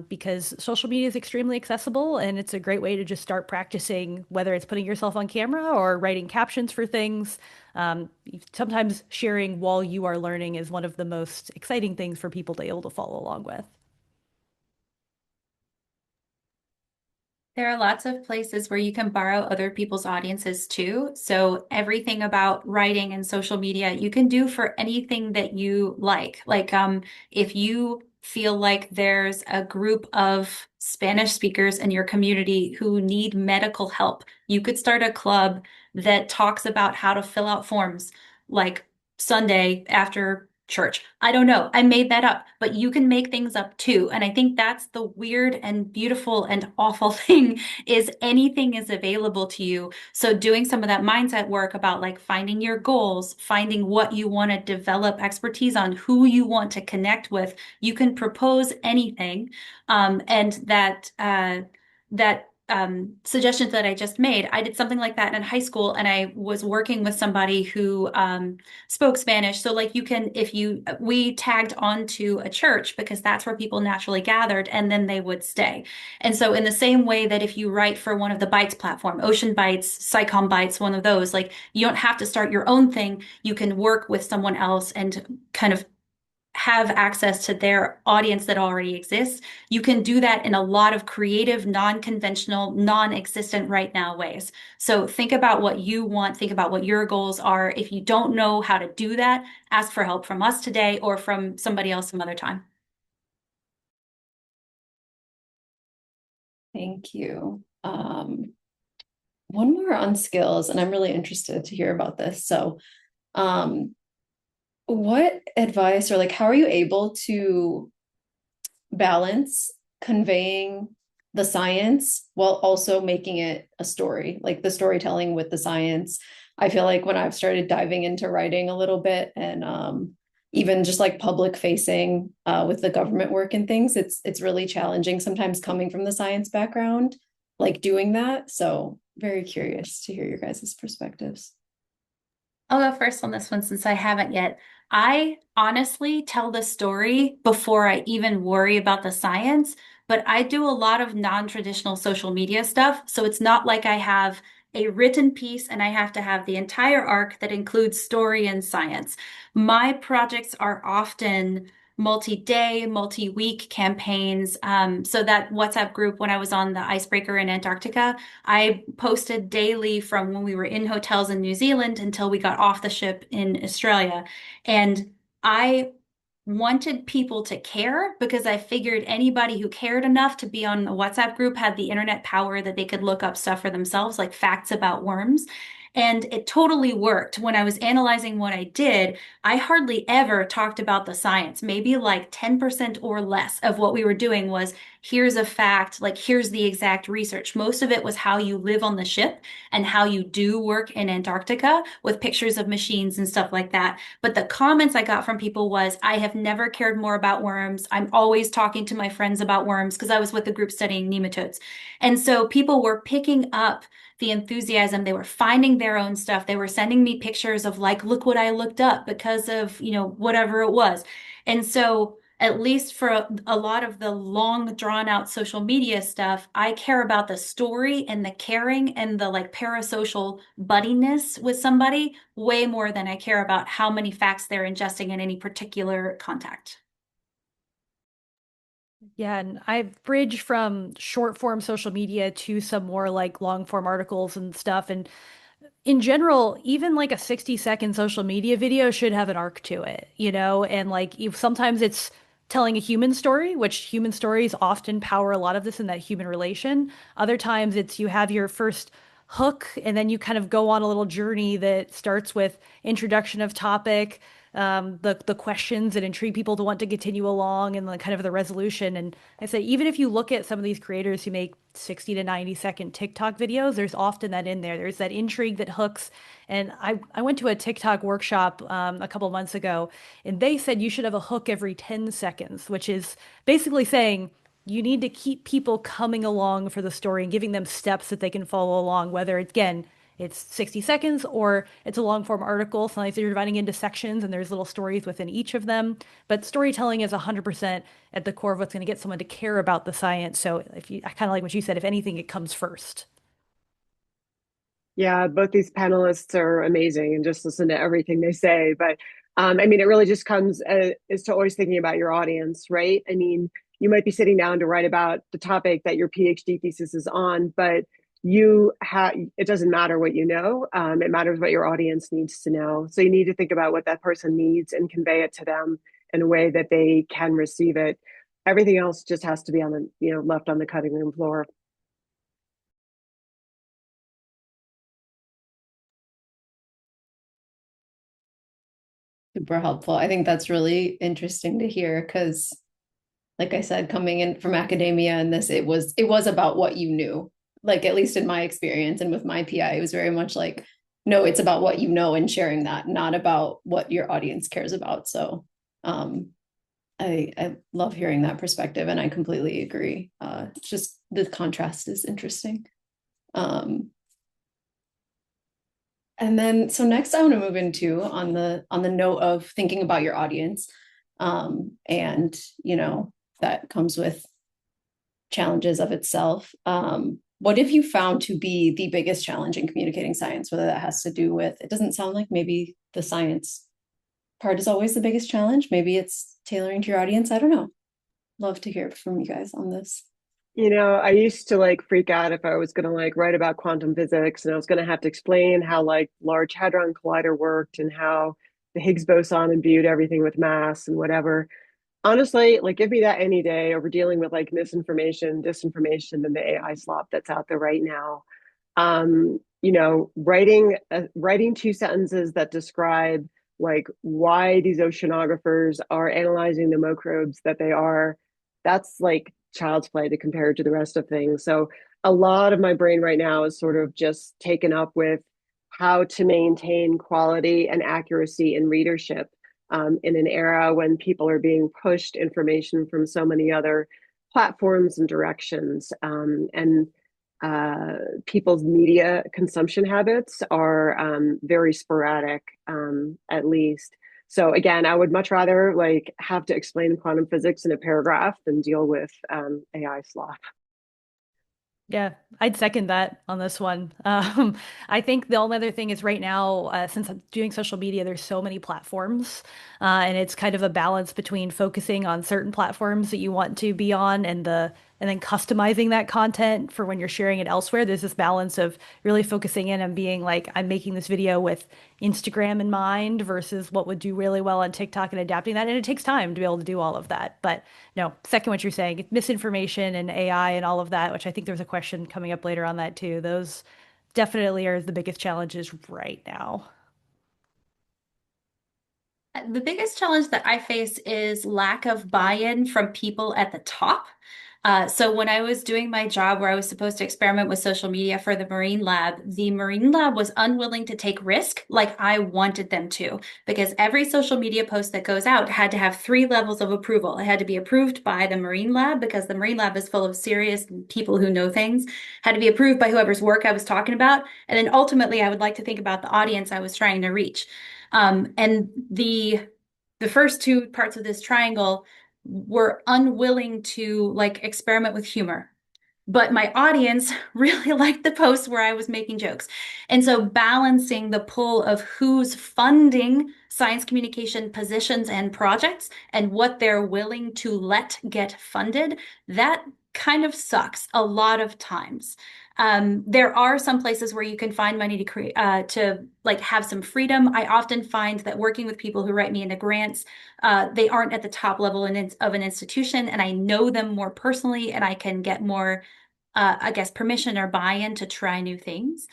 because social media is extremely accessible and it's a great way to just start practicing, whether it's putting yourself on camera or writing captions for things. Sometimes sharing while you are learning is one of the most exciting things for people to be able to follow along with. There are lots of places where you can borrow other people's audiences too. So everything about writing and social media, you can do for anything that you like. Like if you feel like there's a group of Spanish speakers in your community who need medical help, you could start a club that talks about how to fill out forms like Sunday after church. I don't know. I made that up, but you can make things up too. And I think that's the weird and beautiful and awful thing is anything is available to you. So doing some of that mindset work about like finding your goals, finding what you want to develop expertise on, who you want to connect with, you can propose anything. And that suggestions that I just made, I did something like that in high school, and I was working with somebody who spoke Spanish. So like we tagged onto a church because that's where people naturally gathered, and then they would stay. And so in the same way that if you write for one of the Bytes platform, Ocean Bytes, Psychom Bytes, one of those, like you don't have to start your own thing. You can work with someone else and kind of have access to their audience that already exists. You can do that in a lot of creative, non-conventional, non-existent right now ways. So think about what you want, think about what your goals are. If you don't know how to do that, ask for help from us today or from somebody else some other time. Thank you. One more on skills, and I'm really interested to hear about this. So, what advice or like how are you able to balance conveying the science while also making it a story, like the storytelling with the science? I feel like when I've started diving into writing a little bit and even just like public facing with the government work and things, it's really challenging sometimes coming from the science background, like doing that. So very curious to hear your guys' perspectives. I'll go first on this one since I haven't yet. I honestly tell the story before I even worry about the science, but I do a lot of non-traditional social media stuff. So it's not like I have a written piece and I have to have the entire arc that includes story and science. My projects are often multi-day, multi-week campaigns. So that WhatsApp group, when I was on the icebreaker in Antarctica, I posted daily from when we were in hotels in New Zealand until we got off the ship in Australia. And I wanted people to care because I figured anybody who cared enough to be on the WhatsApp group had the internet power that they could look up stuff for themselves, like facts about worms. And it totally worked. When I was analyzing what I did, I hardly ever talked about the science. Maybe like 10% or less of what we were doing was here's a fact, like here's the exact research. Most of it was how you live on the ship and how you do work in Antarctica with pictures of machines and stuff like that. But the comments I got from people was, I have never cared more about worms. I'm always talking to my friends about worms because I was with the group studying nematodes. And so people were picking up the enthusiasm. They were finding their own stuff. They were sending me pictures of like, look what I looked up because of, whatever it was. And so at least for a lot of the long drawn out social media stuff, I care about the story and the caring and the like parasocial buddiness with somebody way more than I care about how many facts they're ingesting in any particular contact. Yeah, and I've bridged from short form social media to some more like long form articles and stuff. And in general, even like a 60-second social media video should have an arc to it, and like sometimes it's telling a human story, which human stories often power a lot of this in that human relation. Other times it's you have your first hook and then you kind of go on a little journey that starts with introduction of topic, the questions that intrigue people to want to continue along, and the kind of the resolution. And I say, even if you look at some of these creators who make 60 to 90-second TikTok videos, there's often that in there. There's that intrigue that hooks. And I went to a TikTok workshop a couple of months ago, and they said you should have a hook every 10 seconds, which is basically saying you need to keep people coming along for the story and giving them steps that they can follow along, whether it's, again, it's 60 seconds or it's a long form article. Sometimes you're dividing into sections and there's little stories within each of them. But storytelling is 100% at the core of what's going to get someone to care about the science. So I kind of like what you said, if anything, it comes first. Yeah, both these panelists are amazing and just listen to everything they say. But it really just comes is to always thinking about your audience, right? I mean, you might be sitting down to write about the topic that your PhD thesis is on, but it doesn't matter what you know. It matters what your audience needs to know. So you need to think about what that person needs and convey it to them in a way that they can receive it. Everything else just has to be left on the cutting room floor. Super helpful. I think that's really interesting to hear because, like I said, coming in from academia and this, it was about what you knew. Like, at least in my experience and with my PI, it was very much like, no, it's about what you know and sharing that, not about what your audience cares about. So I love hearing that perspective, and I completely agree. Just the contrast is interesting. And then, so next I want to move into on the note of thinking about your audience. And, that comes with challenges of itself. What have you found to be the biggest challenge in communicating science, whether that has to do with, it doesn't sound like maybe the science part is always the biggest challenge. Maybe it's tailoring to your audience. I don't know. Love to hear from you guys on this. I used to freak out if I was going to write about quantum physics and I was going to have to explain how Large Hadron Collider worked and how the Higgs boson imbued everything with mass and whatever. Honestly, give me that any day over dealing with misinformation, disinformation, and the AI slop that's out there right now. Writing two sentences that describe why these oceanographers are analyzing the microbes that they are, that's child's play to compare to the rest of things. So a lot of my brain right now is sort of just taken up with how to maintain quality and accuracy in readership in an era when people are being pushed information from so many other platforms and directions. And people's media consumption habits are very sporadic, at least. So again, I would much rather have to explain quantum physics in a paragraph than deal with AI slop. Yeah, I'd second that on this one. I think the only other thing is right now, since I'm doing social media, there's so many platforms, and it's kind of a balance between focusing on certain platforms that you want to be on and then customizing that content for when you're sharing it elsewhere. There's this balance of really focusing in and being like, I'm making this video with Instagram in mind versus what would do really well on TikTok, and adapting that. And it takes time to be able to do all of that. But no, second what you're saying, misinformation and AI and all of that, which I think there's a question coming up later on that too. Those definitely are the biggest challenges right now. The biggest challenge that I face is lack of buy-in from people at the top. So when I was doing my job where I was supposed to experiment with social media for the Marine Lab was unwilling to take risk like I wanted them to, because every social media post that goes out had to have 3 levels of approval. It had to be approved by the Marine Lab because the Marine Lab is full of serious people who know things, had to be approved by whoever's work I was talking about, and then ultimately I would like to think about the audience I was trying to reach. And the first 2 parts of this triangle were unwilling to like experiment with humor. But my audience really liked the posts where I was making jokes. And so balancing the pull of who's funding science communication positions and projects and what they're willing to let get funded, that kind of sucks a lot of times. There are some places where you can find money to create, to like have some freedom. I often find that working with people who write me into grants, they aren't at the top level of an institution, and I know them more personally, and I can get more, I guess, permission or buy-in to try new things.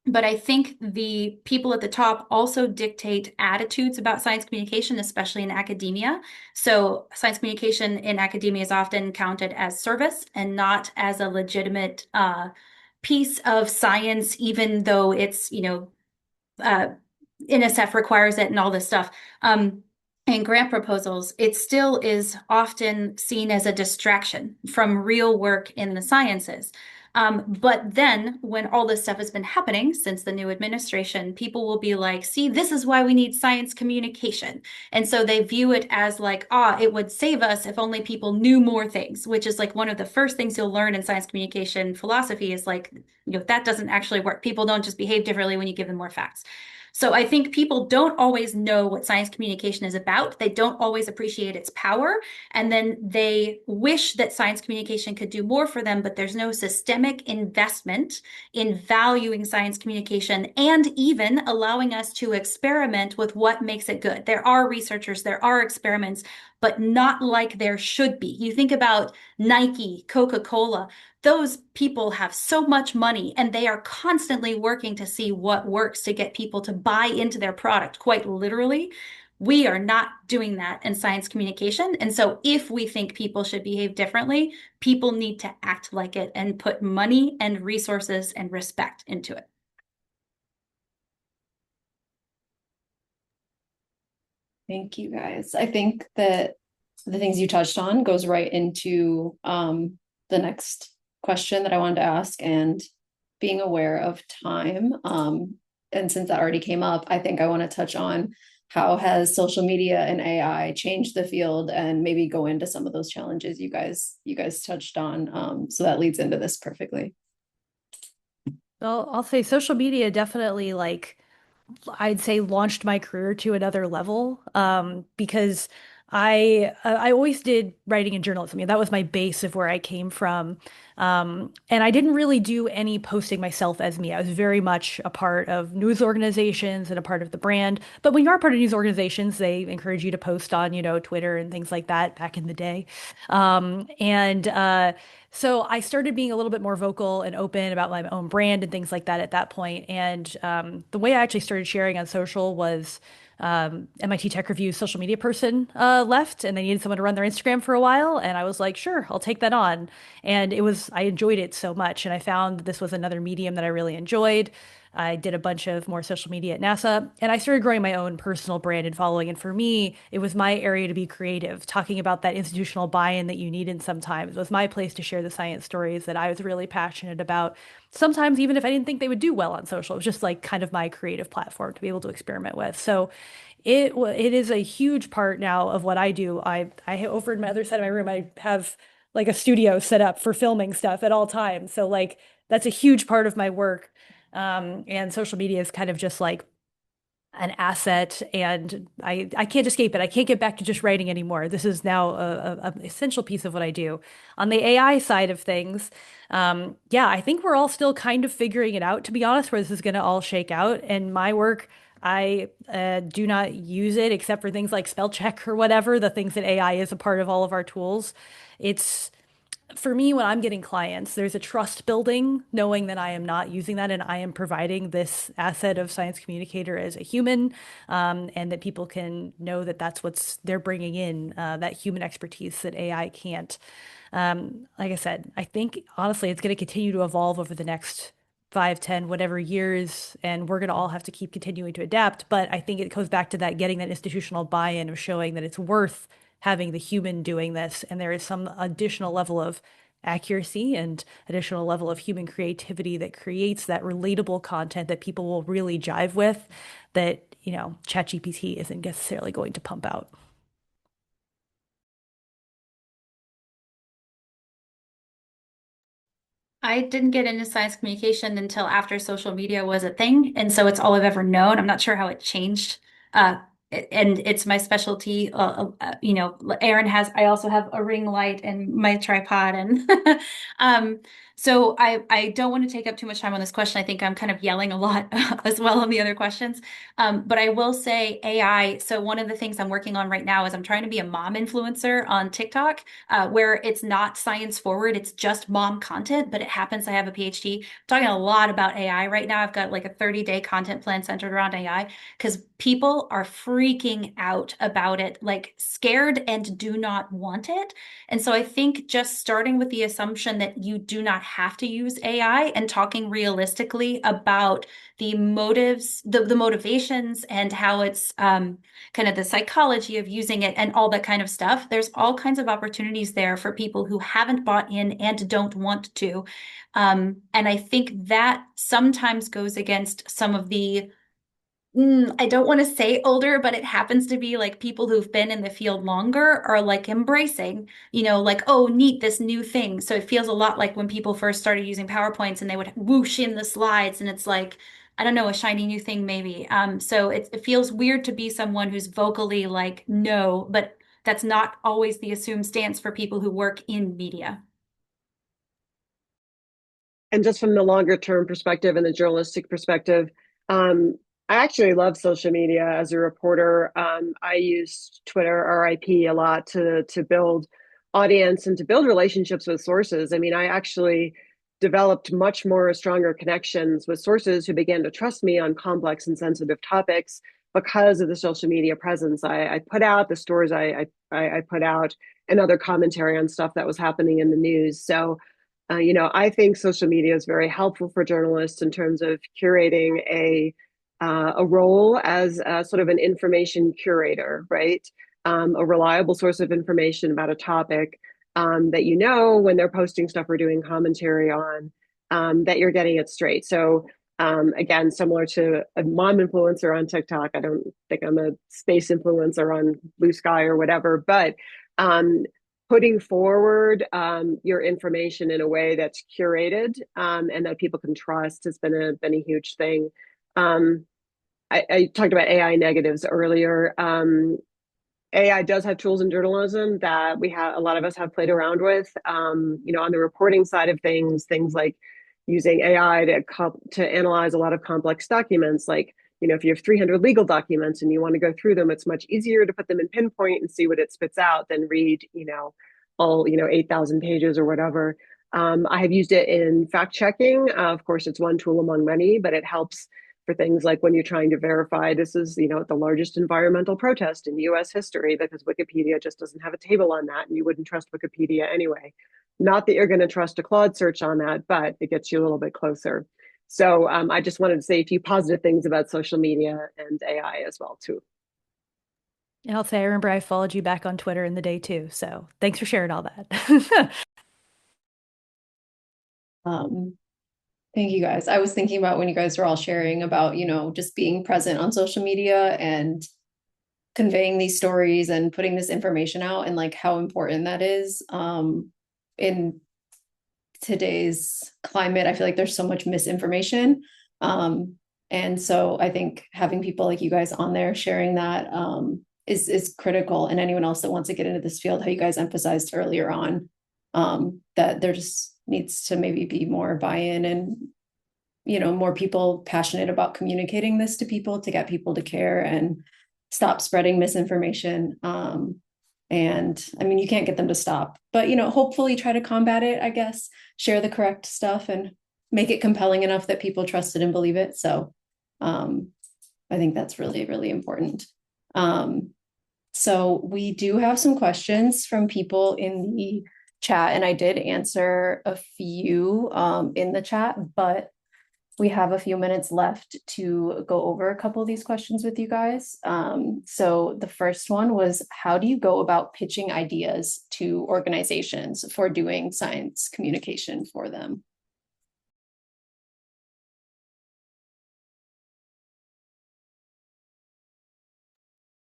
But I think the people at the top also dictate attitudes about science communication, especially in academia. So science communication in academia is often counted as service and not as a legitimate piece of science, even though it's, NSF requires it and all this stuff. In grant proposals, it still is often seen as a distraction from real work in the sciences. But then when all this stuff has been happening since the new administration, people will be like, see, this is why we need science communication. And so they view it as like, it would save us if only people knew more things, which is like one of the first things you'll learn in science communication philosophy is like, that doesn't actually work. People don't just behave differently when you give them more facts. So I think people don't always know what science communication is about. They don't always appreciate its power. And then they wish that science communication could do more for them, but there's no systemic investment in valuing science communication and even allowing us to experiment with what makes it good. There are researchers, there are experiments, but not like there should be. You think about Nike, Coca-Cola, those people have so much money and they are constantly working to see what works to get people to buy into their product, quite literally. We are not doing that in science communication. And so if we think people should behave differently, people need to act like it and put money and resources and respect into it. Thank you, guys. I think that the things you touched on goes right into the next question that I wanted to ask, and being aware of time. And since that already came up, I think I want to touch on how has social media and AI changed the field, and maybe go into some of those challenges you guys touched on. So that leads into this perfectly. Well, I'll say social media definitely I'd say launched my career to another level, because I always did writing and journalism. That was my base of where I came from. And I didn't really do any posting myself as me. I was very much a part of news organizations and a part of the brand. But when you are part of news organizations, they encourage you to post on, Twitter and things like that back in the day. So I started being a little bit more vocal and open about my own brand and things like that at that point. And the way I actually started sharing on social was MIT Tech Review's social media person left, and they needed someone to run their Instagram for a while. And I was like, sure, I'll take that on. And I enjoyed it so much. And I found that this was another medium that I really enjoyed. I did a bunch of more social media at NASA, and I started growing my own personal brand and following. And for me, it was my area to be creative. Talking about that institutional buy-in that you need in sometimes was my place to share the science stories that I was really passionate about. Sometimes, even if I didn't think they would do well on social, it was just like kind of my creative platform to be able to experiment with. So it is a huge part now of what I do. I over in my other side of my room, I have like a studio set up for filming stuff at all times. So like that's a huge part of my work. And social media is kind of just like an asset, and I can't escape it. I can't get back to just writing anymore. This is now an essential piece of what I do. On the AI side of things, I think we're all still kind of figuring it out, to be honest, where this is going to all shake out. And my work, I do not use it except for things like spell check or whatever, the things that AI is a part of all of our tools. It's for me, when I'm getting clients, there's a trust building, knowing that I am not using that and I am providing this asset of science communicator as a human, and that people can know that that's what's they're bringing in, that human expertise that AI can't. Like I said, I think honestly, it's going to continue to evolve over the next 5, 10, whatever years, and we're going to all have to keep continuing to adapt. But I think it goes back to that getting that institutional buy-in of showing that it's worth having the human doing this, and there is some additional level of accuracy and additional level of human creativity that creates that relatable content that people will really jive with, that, ChatGPT isn't necessarily going to pump out. I didn't get into science communication until after social media was a thing, and so it's all I've ever known. I'm not sure how it changed. And it's my specialty. Erin has. I also have a ring light and my tripod, and so I don't want to take up too much time on this question. I think I'm kind of yelling a lot as well on the other questions. But I will say AI. So one of the things I'm working on right now is I'm trying to be a mom influencer on TikTok, where it's not science forward, it's just mom content, but it happens I have a PhD. I'm talking a lot about AI right now. I've got like a 30-day content plan centered around AI because people are freaking out about it, like scared and do not want it. And so I think just starting with the assumption that you do not have to use AI and talking realistically about the motives, the motivations, and how it's kind of the psychology of using it and all that kind of stuff. There's all kinds of opportunities there for people who haven't bought in and don't want to. And I think that sometimes goes against some of the I don't want to say older, but it happens to be like people who've been in the field longer are like embracing, like, oh, neat, this new thing. So it feels a lot like when people first started using PowerPoints and they would whoosh in the slides and it's like, I don't know, a shiny new thing maybe. So it feels weird to be someone who's vocally like, no, but that's not always the assumed stance for people who work in media. And just from the longer term perspective and the journalistic perspective, I actually love social media as a reporter. I use Twitter, RIP, a lot to build audience and to build relationships with sources. I mean, I actually developed much more stronger connections with sources who began to trust me on complex and sensitive topics because of the social media presence. I put out the stories I put out and other commentary on stuff that was happening in the news. So I think social media is very helpful for journalists in terms of curating a role as sort of an information curator, right? A reliable source of information about a topic that when they're posting stuff or doing commentary on, that you're getting it straight. So again, similar to a mom influencer on TikTok, I don't think I'm a space influencer on Bluesky or whatever, but putting forward your information in a way that's curated and that people can trust has been a huge thing. I talked about AI negatives earlier. AI does have tools in journalism that a lot of us have played around with. On the reporting side of things like using AI to analyze a lot of complex documents, like if you have 300 legal documents and you want to go through them, it's much easier to put them in pinpoint and see what it spits out than read, all, 8,000 pages or whatever. I have used it in fact checking. Of course, it's one tool among many, but it helps for things like when you're trying to verify this is, the largest environmental protest in US history, because Wikipedia just doesn't have a table on that and you wouldn't trust Wikipedia anyway. Not that you're going to trust a Claude search on that, but it gets you a little bit closer. So I just wanted to say a few positive things about social media and AI as well, too. And I'll say, I remember I followed you back on Twitter in the day too. So thanks for sharing all that. Thank you guys. I was thinking about when you guys were all sharing about, just being present on social media and conveying these stories and putting this information out and like how important that is. In today's climate, I feel like there's so much misinformation. And so I think having people like you guys on there sharing that is critical. And anyone else that wants to get into this field, how you guys emphasized earlier on, that there just needs to maybe be more buy-in and, more people passionate about communicating this to people to get people to care and stop spreading misinformation. And I mean, you can't get them to stop, but you know, hopefully try to combat it, I guess, share the correct stuff and make it compelling enough that people trust it and believe it. So I think that's really, really important. So we do have some questions from people in the chat, and I did answer a few in the chat, but we have a few minutes left to go over a couple of these questions with you guys. So the first one was, how do you go about pitching ideas to organizations for doing science communication for them?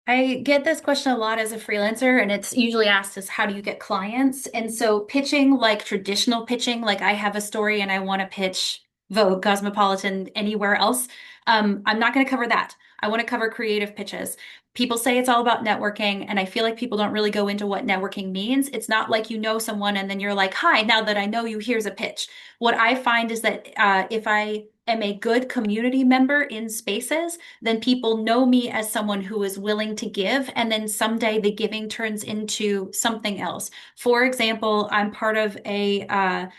I get this question a lot as a freelancer, and it's usually asked as how do you get clients? And so pitching, like traditional pitching, like I have a story and I want to pitch Vogue, Cosmopolitan, anywhere else. I'm not going to cover that. I want to cover creative pitches. People say it's all about networking, and I feel like people don't really go into what networking means. It's not like you know someone and then you're like, hi, now that I know you, here's a pitch. What I find is that if I am a good community member in spaces, then people know me as someone who is willing to give. And then someday the giving turns into something else. For example, I'm part of a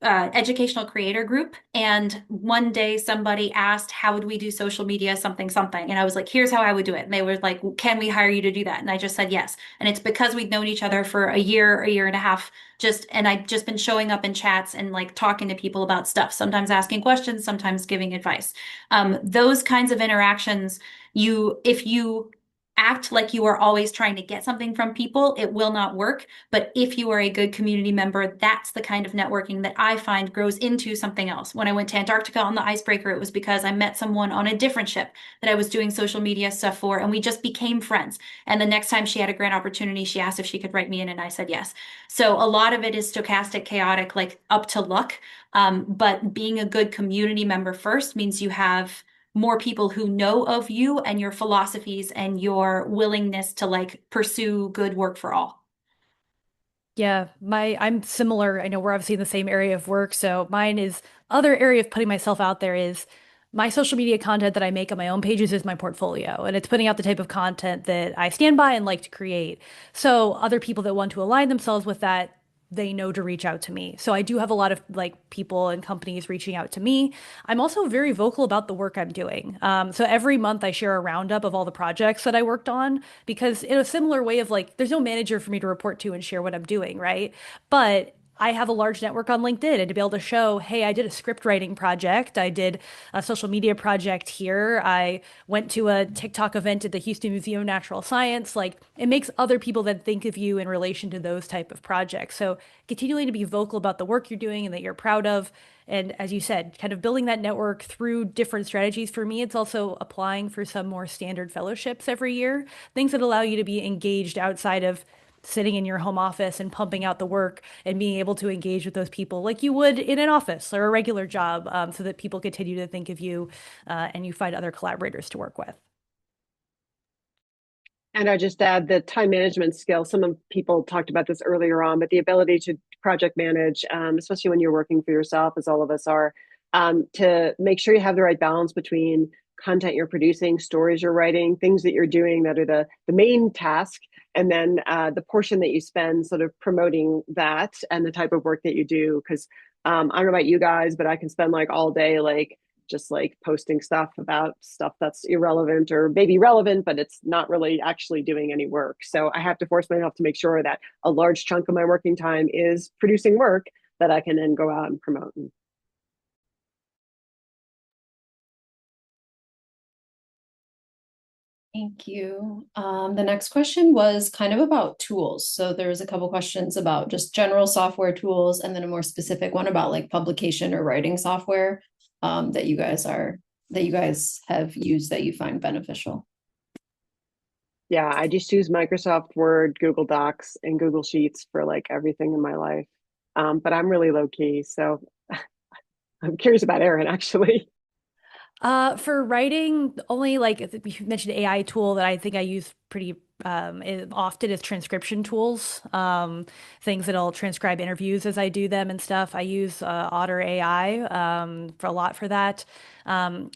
educational creator group. And one day somebody asked, how would we do social media, something, something. And I was like, here's how I would do it. And they were like, can we hire you to do that? And I just said yes. And it's because we'd known each other for a year and a half, and I've just been showing up in chats and like talking to people about stuff, sometimes asking questions, sometimes giving advice. Those kinds of interactions, if you act like you are always trying to get something from people, it will not work. But if you are a good community member, that's the kind of networking that I find grows into something else. When I went to Antarctica on the icebreaker, it was because I met someone on a different ship that I was doing social media stuff for, and we just became friends. And the next time she had a grant opportunity, she asked if she could write me in, and I said yes. So a lot of it is stochastic, chaotic, like up to luck. But being a good community member first means you have more people who know of you and your philosophies and your willingness to like pursue good work for all. Yeah, I'm similar. I know we're obviously in the same area of work, so mine is other area of putting myself out there is my social media content that I make on my own pages is my portfolio, and it's putting out the type of content that I stand by and like to create. So other people that want to align themselves with that, they know to reach out to me. So I do have a lot of like people and companies reaching out to me. I'm also very vocal about the work I'm doing. So every month I share a roundup of all the projects that I worked on because in a similar way of like, there's no manager for me to report to and share what I'm doing, right? But I have a large network on LinkedIn and to be able to show, hey, I did a script writing project. I did a social media project here. I went to a TikTok event at the Houston Museum of Natural Science. Like it makes other people then think of you in relation to those type of projects. So continuing to be vocal about the work you're doing and that you're proud of. And as you said, kind of building that network through different strategies. For me, it's also applying for some more standard fellowships every year, things that allow you to be engaged outside of sitting in your home office and pumping out the work and being able to engage with those people like you would in an office or a regular job so that people continue to think of you and you find other collaborators to work with. And I just add the time management skill. Some of people talked about this earlier on, but the ability to project manage, especially when you're working for yourself, as all of us are, to make sure you have the right balance between content you're producing, stories you're writing, things that you're doing that are the main task, and then the portion that you spend sort of promoting that and the type of work that you do. Because I don't know about you guys, but I can spend like all day like just like posting stuff about stuff that's irrelevant or maybe relevant, but it's not really actually doing any work. So I have to force myself to make sure that a large chunk of my working time is producing work that I can then go out and promote. Thank you. The next question was kind of about tools. So there was a couple questions about just general software tools, and then a more specific one about like publication or writing software that you guys have used that you find beneficial. Yeah, I just use Microsoft Word, Google Docs, and Google Sheets for like everything in my life. But I'm really low key, so I'm curious about Erin actually. For writing, only like you mentioned AI tool that I think I use pretty it often is transcription tools, things that'll transcribe interviews as I do them and stuff. I use Otter AI for a lot for that.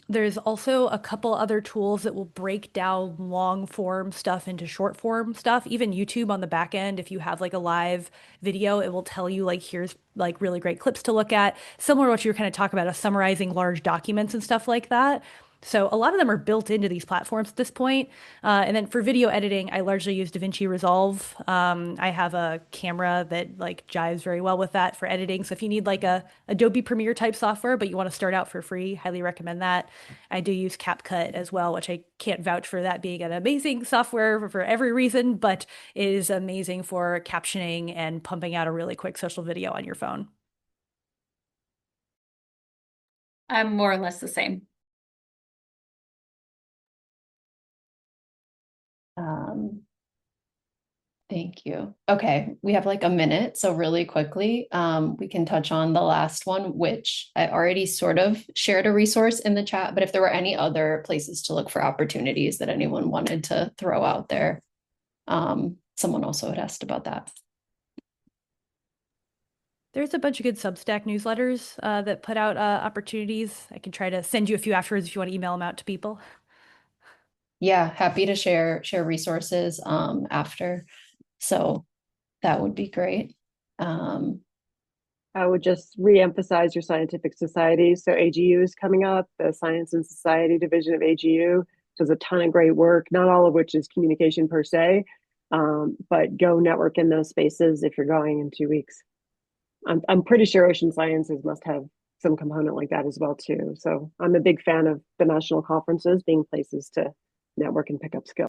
There's also a couple other tools that will break down long form stuff into short form stuff. Even YouTube on the back end, if you have like a live video, it will tell you like, here's like really great clips to look at. Similar to what you were kind of talking about, summarizing large documents and stuff like that. So a lot of them are built into these platforms at this point. And then for video editing, I largely use DaVinci Resolve. I have a camera that like jives very well with that for editing. So if you need like a Adobe Premiere type software, but you want to start out for free, highly recommend that. I do use CapCut as well, which I can't vouch for that being an amazing software for every reason, but it is amazing for captioning and pumping out a really quick social video on your phone. I'm more or less the same. Thank you. Okay, we have like a minute, so really quickly, we can touch on the last one, which I already sort of shared a resource in the chat, but if there were any other places to look for opportunities that anyone wanted to throw out there, someone also had asked about that. There's a bunch of good Substack newsletters that put out opportunities. I can try to send you a few afterwards if you want to email them out to people. Yeah, happy to share resources after. So that would be great. I would just re-emphasize your scientific societies. So AGU is coming up, the Science and Society division of AGU does a ton of great work, not all of which is communication per se, but go network in those spaces if you're going in 2 weeks. I'm pretty sure ocean sciences must have some component like that as well too. So I'm a big fan of the national conferences being places to network and pick up skills.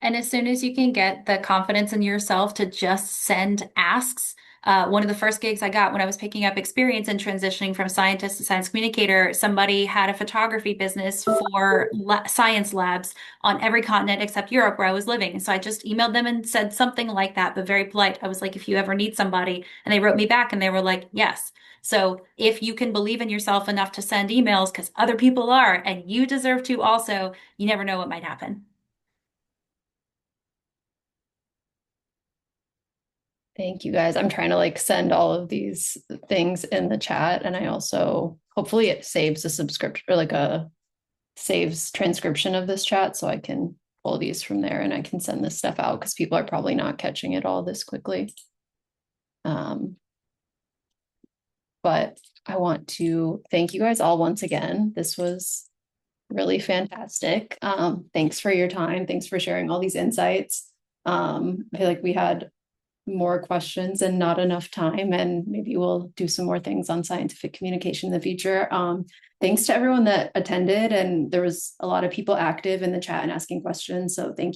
And as soon as you can get the confidence in yourself to just send asks, one of the first gigs I got when I was picking up experience and transitioning from scientist to science communicator, somebody had a photography business for science labs on every continent except Europe where I was living. And so I just emailed them and said something like that, but very polite. I was like, if you ever need somebody, and they wrote me back and they were like, yes. So if you can believe in yourself enough to send emails because other people are, and you deserve to also, you never know what might happen. Thank you guys. I'm trying to like send all of these things in the chat, and I also hopefully it saves a subscription or like saves transcription of this chat so I can pull these from there and I can send this stuff out because people are probably not catching it all this quickly. But I want to thank you guys all once again. This was really fantastic. Thanks for your time. Thanks for sharing all these insights. I feel like we had more questions and not enough time, and maybe we'll do some more things on scientific communication in the future. Thanks to everyone that attended, and there was a lot of people active in the chat and asking questions, so thank you.